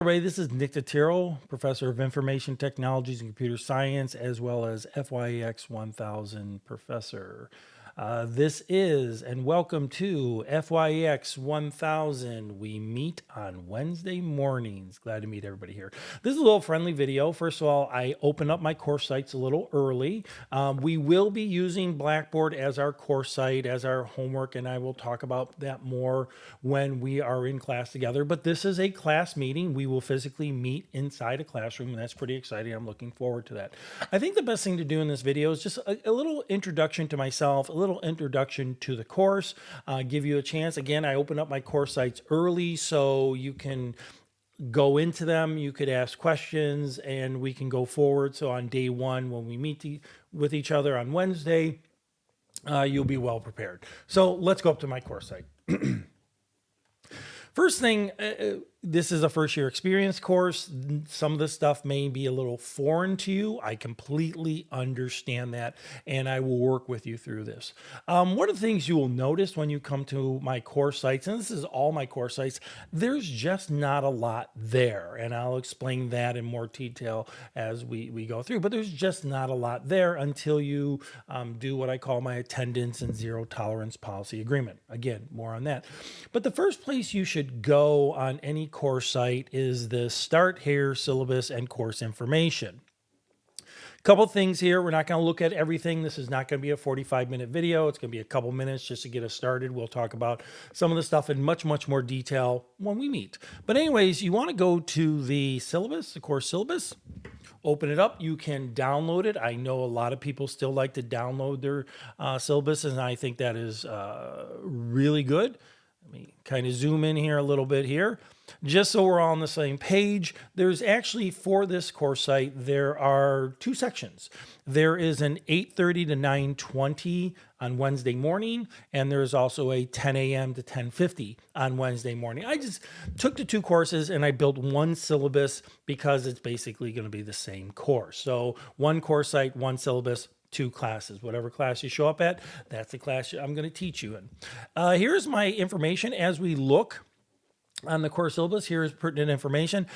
Everybody, this is Nick Totiro, Professor of Information Technologies and Computer Science, as well as FYEX 1000 Professor. This is, and welcome to FYEX 1000. We meet on Wednesday mornings. Glad to meet everybody here. This is a little friendly video. First of all, I open up my course sites a little early. We will be using Blackboard as our course site, as our homework, and I will talk about that more when we are in class together. But this is a class meeting. We will physically meet inside a classroom, and that's pretty exciting. I'm looking forward to that. I think the best thing to do in this video is just a little introduction to myself, a little introduction to the course, give you a chance. Again, I open up my course sites early so you can go into them. You could ask questions and we can go forward. So on day one, when we meet with each other on Wednesday, you'll be well prepared. So let's go up to my course site. First thing, this is a first year experience course. Some of the stuff may be a little foreign to you. I completely understand that, and I will work with you through this. One of the things you will notice when you come to my course sites, and this is all my course sites, there's just not a lot there, and I'll explain that in more detail as we go through, but there's just not a lot there until you do what I call my attendance and zero tolerance policy agreement. Again, more on that. But the first place you should go on any course site is the Start Here syllabus and course information. Couple things here. We're not going to look at everything. This is not going to be a 45-minute video. It's going to be a couple minutes just to get us started. We'll talk about some of the stuff in much more detail when we meet. But anyways, you want to go to the syllabus, the course syllabus. Open it up. You can download it. I know a lot of people still like to download their syllabus, and I think that is really good. Let me kind of zoom in here a little bit here, just so we're all on the same page. There's actually, for this course site, there are two sections. There is an 8:30 to 9:20 on Wednesday morning, and there's also a 10 a.m. to 10:50 on Wednesday morning. I just took the two courses and I built one syllabus because it's basically going to be the same course. So one course site, one syllabus, two classes. Whatever class you show up at, that's the class I'm going to teach you in. Here's my information as we look on the course syllabus. Here's pertinent information.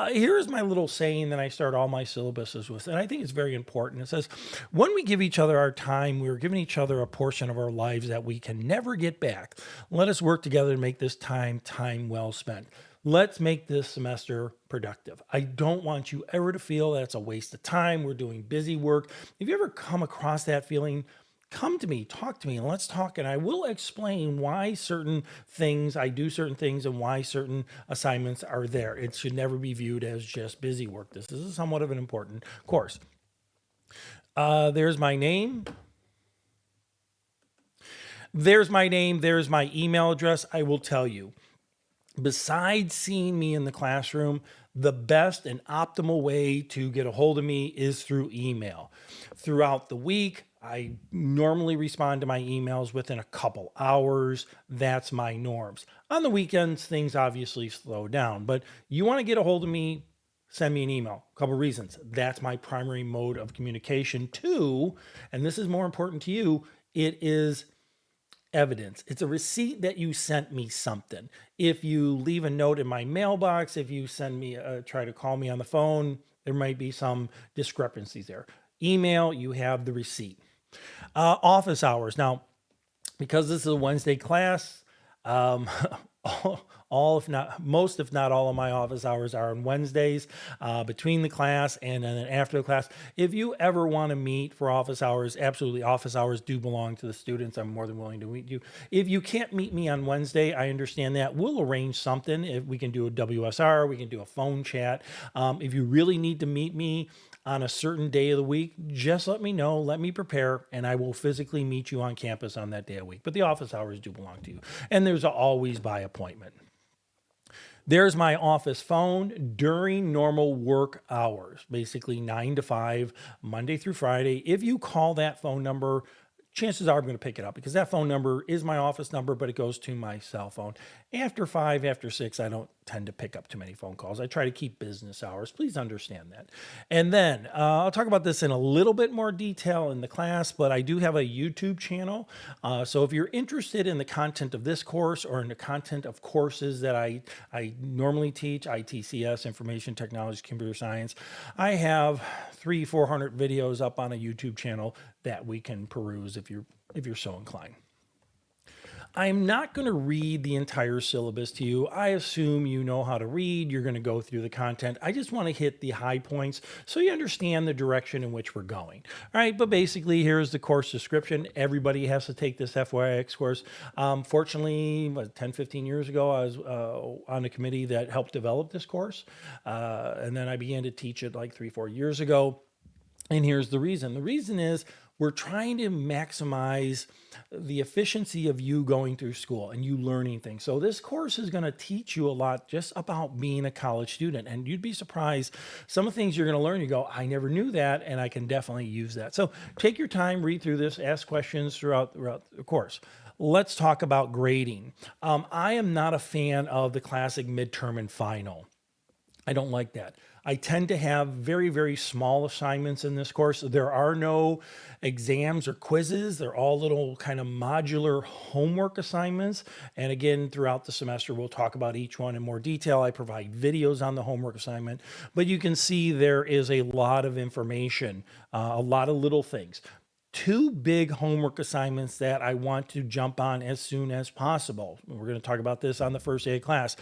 Here's my little saying that I start all my syllabuses with, and I think it's very important. It says, when we give each other our time, we're giving each other a portion of our lives that we can never get back. Let us work together to make this time well spent. Let's make this semester productive. I don't want you ever to feel that it's a waste of time. We're doing busy work. If you ever come across that feeling, come to me, talk to me, and let's talk. And I will explain why certain things, I do certain things, and why certain assignments are there. It should never be viewed as just busy work. This is somewhat of an important course. There's my name. There's my name. There's my email address. I will tell you, besides seeing me in the classroom, the best and optimal way to get a hold of me is through email. Throughout the week, I normally respond to my emails within a couple hours. That's my norms. On the weekends, things obviously slow down, but you want to get a hold of me, send me an email. A couple reasons. That's my primary mode of communication. Two, and this is more important to you, it is evidence. It's a receipt that you sent me something. If you leave a note in my mailbox, if you send me, try to call me on the phone, there might be some discrepancies there. Email, you have the receipt. Office hours. Now, because this is a Wednesday class, if not most, if not all of my office hours are on Wednesdays, between the class and then after the class. If you ever want to meet for office hours, absolutely, office hours do belong to the students. I'm more than willing to meet you. If you can't meet me on Wednesday, I understand that. We'll arrange something. If we can do a WSR, we can do a phone chat. If you really need to meet me on a certain day of the week, just let me know, let me prepare, and I will physically meet you on campus on that day of the week. But the office hours do belong to you. And there's always by appointment. There's my office phone during normal work hours, basically 9 to 5, Monday through Friday. If you call that phone number, chances are I'm going to pick it up because that phone number is my office number, but it goes to my cell phone. After 5, after 6, I don't tend to pick up too many phone calls. I try to keep business hours. Please understand that. And then I'll talk about this in a little bit more detail in the class, but I do have a YouTube channel. So if you're interested in the content of this course or in the content of courses that I normally teach, ITCS, Information Technology, Computer Science, I have 400 videos up on a YouTube channel that we can peruse if you're so inclined. I'm not going to read the entire syllabus to you. I assume you know how to read. You're going to go through the content. I just want to hit the high points so you understand the direction in which we're going. All right, but basically here's the course description. Everybody has to take this FYEX course. Fortunately, 10, 15 years ago, I was on a committee that helped develop this course. And then I began to teach it like 3, 4 years ago. And here's the reason. The reason is we're trying to maximize the efficiency of you going through school and you learning things. So this course is going to teach you a lot just about being a college student. And you'd be surprised some of the things you're going to learn. You go, I never knew that, and I can definitely use that. So take your time, read through this, ask questions throughout the course. Let's talk about grading. I am not a fan of the classic midterm and final. I don't like that. I tend to have very, very small assignments in this course. There are no exams or quizzes. They're all little kind of modular homework assignments. And again, throughout the semester, we'll talk about each one in more detail. I provide videos on the homework assignment, but you can see there is a lot of information, a lot of little things. 2 big homework assignments that I want to jump on as soon as possible. We're going to talk about this on the first day of class.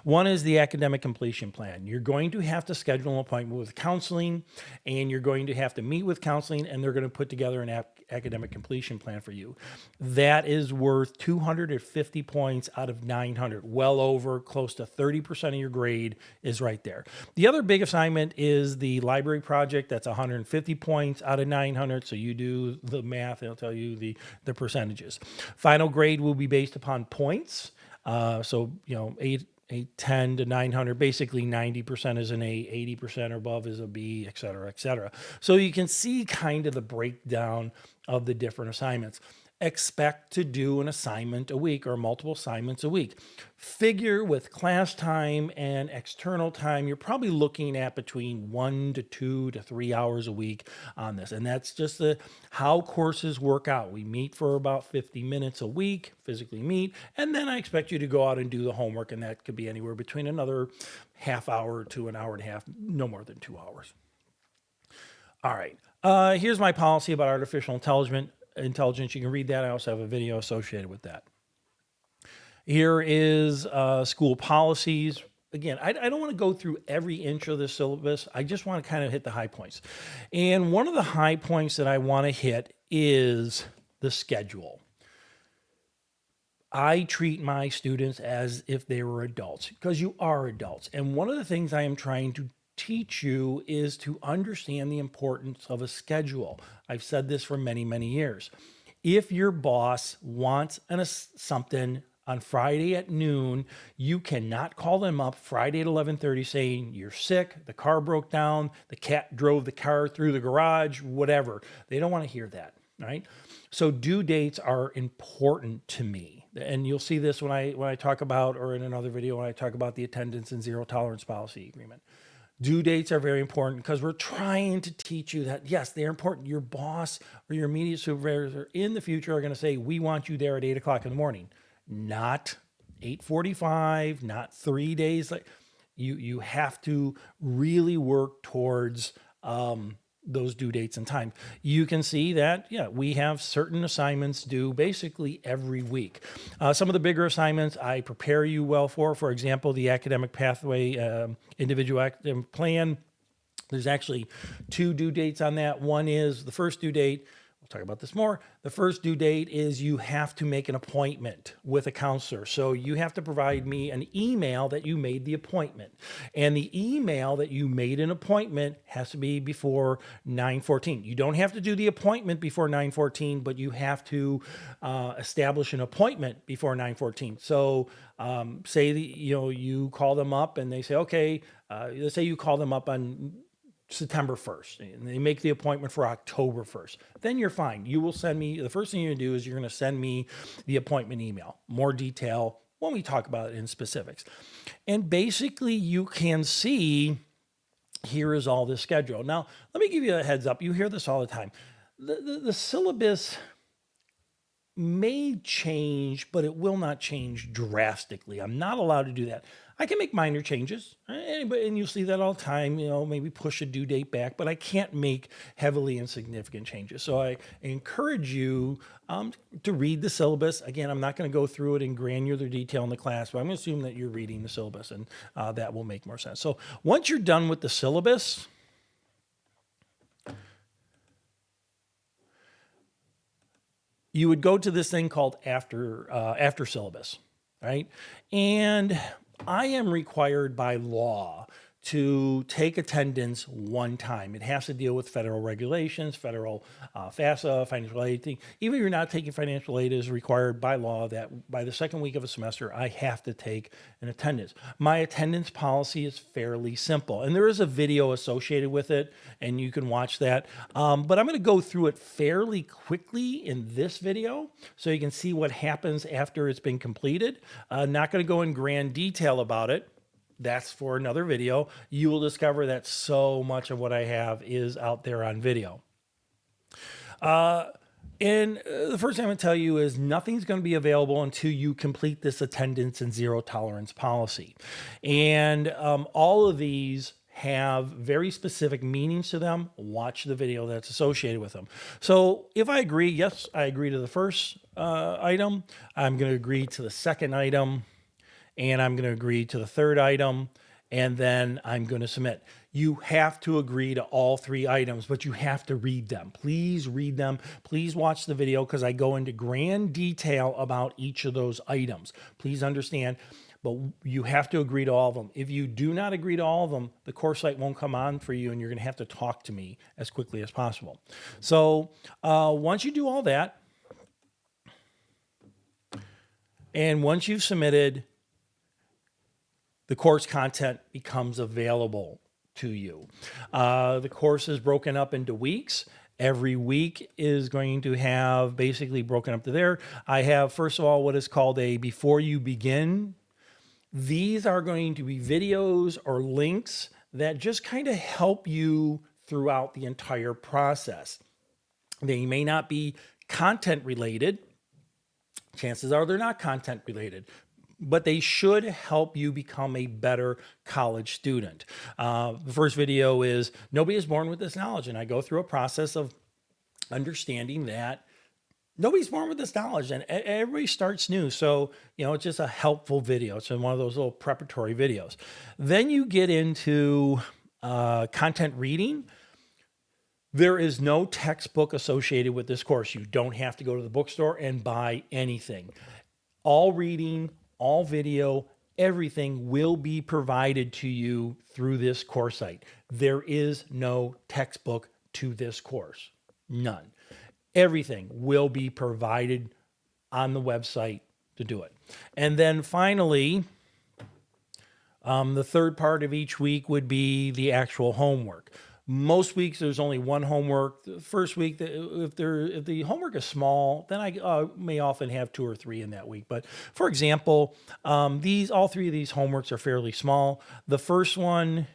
One is the academic completion plan. You're going to have to schedule an appointment with counseling, and you're going to have to meet with counseling, and they're going to put together an academic completion plan for you. That is worth 250 points out of 900, well over close to 30% of your grade is right there. The other big assignment is the library project. That's 150 points out of 900. So you do the math, and it'll tell you the percentages. Final grade will be based upon points. So, 10 to 900, basically 90% is an A, 80% or above is a B, et cetera, et cetera. So you can see kind of the breakdown of the different assignments. Expect to do an assignment a week or multiple assignments a week. Figure with class time and external time, you're probably looking at between 1 to 2 to 3 hours a week on this. And that's just how courses work out. We meet for about 50 minutes a week, physically meet, and then I expect you to go out and do the homework, and that could be anywhere between another half hour to an hour and a half, no more than 2 hours. All right, here's my policy about artificial intelligence. You can read that. I also have a video associated with that. Here is school policies. Again, I don't want to go through every inch of the syllabus. I just want to kind of hit the high points. And one of the high points that I want to hit is the schedule. I treat my students as if they were adults, because you are adults. And one of the things I am trying to teach you is to understand the importance of a schedule. I've said this for many, many years. If your boss wants something on Friday at noon, you cannot call them up Friday at 11:30 saying you're sick, the car broke down, the cat drove the car through the garage, whatever. They don't want to hear that, right? So due dates are important to me. And you'll see this when I talk about, or in another video when I talk about the attendance and zero tolerance policy agreement. Due dates are very important because we're trying to teach you that, yes, they're important. Your boss or your immediate supervisor in the future are going to say, we want you there at 8 o'clock in the morning, not 8:45, not 3 days. You have to really work towards those due dates and time. You can see that, we have certain assignments due basically every week. Some of the bigger assignments I prepare you well for example, the academic pathway, individual academic plan. There's actually 2 due dates on that. One is the first due date. We'll talk about this more. The first due date is you have to make an appointment with a counselor. So you have to provide me an email that you made the appointment. And the email that you made an appointment has to be before 9:14. You don't have to do the appointment before 9:14, but you have to establish an appointment before 9:14. So say you call them up and they say, okay, let's say you call them up on September 1st, and they make the appointment for October 1st, then you're fine. You will send me, the first thing you're going to do is you're going to send me the appointment email, more detail, when we talk about it in specifics. And basically you can see here is all the schedule. Now, let me give you a heads up. You hear this all the time. The syllabus may change, but it will not change drastically. I'm not allowed to do that. I can make minor changes, and you'll see that all the time, maybe push a due date back, but I can't make heavily insignificant changes. So I encourage you to read the syllabus. Again, I'm not going to go through it in granular detail in the class, but I'm going to assume that you're reading the syllabus, and that will make more sense. So once you're done with the syllabus, you would go to this thing called after syllabus, right? And I am required by law to take attendance one time. It has to deal with federal regulations, federal FAFSA, financial aid thing. Even if you're not taking financial aid, it is required by law that by the second week of a semester, I have to take an attendance. My attendance policy is fairly simple, and there is a video associated with it, and you can watch that. But I'm going to go through it fairly quickly in this video so you can see what happens after it's been completed. Not going to go in grand detail about it. That's for another video. You will discover that so much of what I have is out there on video. And the first thing I'm going to tell you is nothing's going to be available until you complete this attendance and zero tolerance policy. And all of these have very specific meanings to them. Watch the video that's associated with them. So if I agree, yes, I agree to the first item. I'm going to agree to the second item. And I'm going to agree to the third item, and then I'm going to submit. You have to agree to all three items, but you have to read them. Please read them. Please watch the video because I go into grand detail about each of those items. Please understand, but you have to agree to all of them. If you do not agree to all of them, the course site won't come on for you, and you're going to have to talk to me as quickly as possible. So once you do all that, and once you've submitted, the course content becomes available to you. The course is broken up into weeks. Every week is going to have basically broken up to there. I have, first of all, what is called a before you begin. These are going to be videos or links that just kind of help you throughout the entire process. They may not be content related. Chances are they're not content related, but they should help you become a better college student. The first video is nobody is born with this knowledge. And I go through a process of understanding that nobody's born with this knowledge and everybody starts new. So, it's just a helpful video. It's one of those little preparatory videos. Then you get into content reading. There is no textbook associated with this course. You don't have to go to the bookstore and buy anything. All reading, all video, everything will be provided to you through this course site. There is no textbook to this course. None. Everything will be provided on the website to do it. And then finally, the third part of each week would be the actual homework. Most weeks there's only one homework. The first week, if the homework is small, then I may often have 2 or 3 in that week. But for example, all 3 of these homeworks are fairly small. The first one,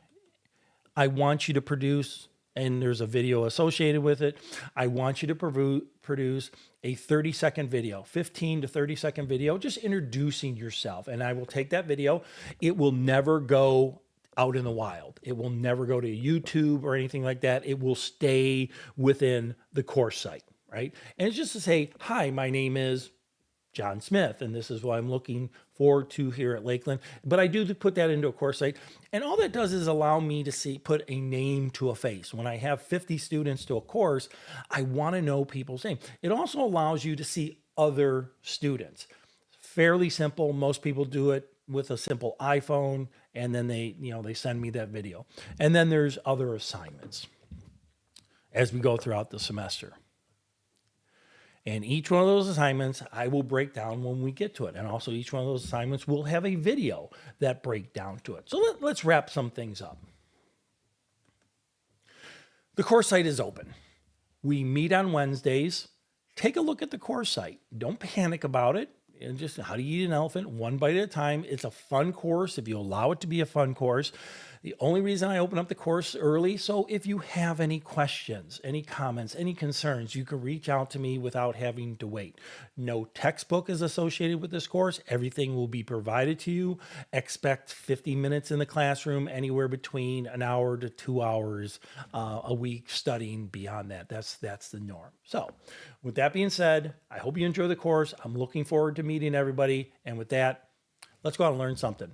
I want you to produce, and there's a video associated with it. I want you to produce a 30-second video, 15 to 30-second video, just introducing yourself. And I will take that video. It will never go out in the wild. It will never go to YouTube or anything like that. It will stay within the course site, right? And it's just to say, hi, my name is John Smith, and this is what I'm looking forward to here at Lakeland. But I do put that into a course site, and all that does is allow me to put a name to a face. When I have 50 students to a course, I want to know people's name. It also allows you to see other students. Fairly simple. Most people do it with a simple iPhone, and then they send me that video. And then there's other assignments as we go throughout the semester. And each one of those assignments, I will break down when we get to it. And also each one of those assignments will have a video that break down to it. So let's wrap some things up. The course site is open. We meet on Wednesdays. Take a look at the course site. Don't panic about it. and just how to eat an elephant one bite at a time. It's a fun course if you allow it to be a fun course. The only reason I open up the course early, so if you have any questions, any comments, any concerns, you can reach out to me without having to wait. No textbook is associated with this course. Everything will be provided to you. Expect 50 minutes in the classroom, anywhere between an hour to 2 hours a week studying beyond that. That's the norm. So with that being said, I hope you enjoy the course. I'm looking forward to meeting everybody. And with that, let's go out and learn something.